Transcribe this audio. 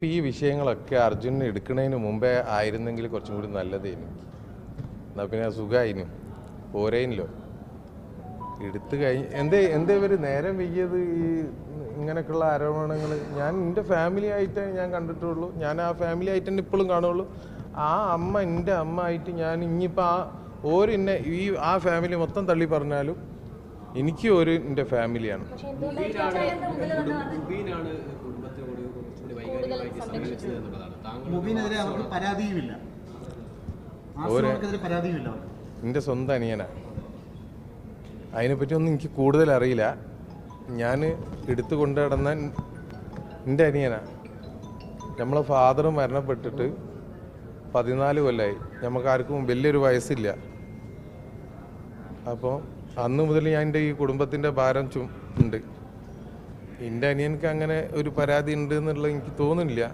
ഈ വിഷയങ്ങളൊക്കെ അർജുനൻ എടുക്കുന്നതിന് മുമ്പേ ആയിരുന്നെങ്കിൽ കുറച്ചും കൂടി നല്ലതായിരുന്നു. എന്നാൽ പിന്നെ സുഖമായിരുന്നു, പോരേനല്ലോ. എടുത്തു എന്തേ ഇവർ നേരം വയ്യത് ഈ ഇങ്ങനെയൊക്കെയുള്ള ആരോപണങ്ങൾ. ഞാൻ എൻ്റെ ഫാമിലി ആയിട്ടേ ഞാൻ കണ്ടിട്ടുള്ളൂ. ഞാൻ ആ ഫാമിലി ആയിട്ട് തന്നെ ഇപ്പോഴും കാണുള്ളൂ. ആ അമ്മ എൻ്റെ അമ്മ ആയിട്ട് ഞാൻ ഇനിയിപ്പോൾ ആ ഫാമിലി മൊത്തം തള്ളി പറഞ്ഞാലും എനിക്ക് എൻ്റെ ഫാമിലിയാണ്. എൻ്റെ സ്വന്തം അനിയനാ. അതിനെപ്പറ്റി ഒന്നും എനിക്ക് കൂടുതൽ അറിയില്ല. ഞാൻ എടുത്തു കൊണ്ടു നടന്ന എൻ്റെ അനിയനാ. നമ്മളെ ഫാദർ മരണപ്പെട്ടിട്ട് 14 കൊല്ലമായി. നമുക്കാർക്കും വലിയൊരു വയസ്സില്ല. അപ്പോൾ അന്ന് മുതൽ ഞാൻ എൻ്റെ ഈ കുടുംബത്തിൻ്റെ ഭാരം ഉണ്ട്. എൻ്റെ അനിയനക്ക് അങ്ങനെ ഒരു പരാതി ഉണ്ട് എന്നുള്ളത് എനിക്ക് തോന്നുന്നില്ല.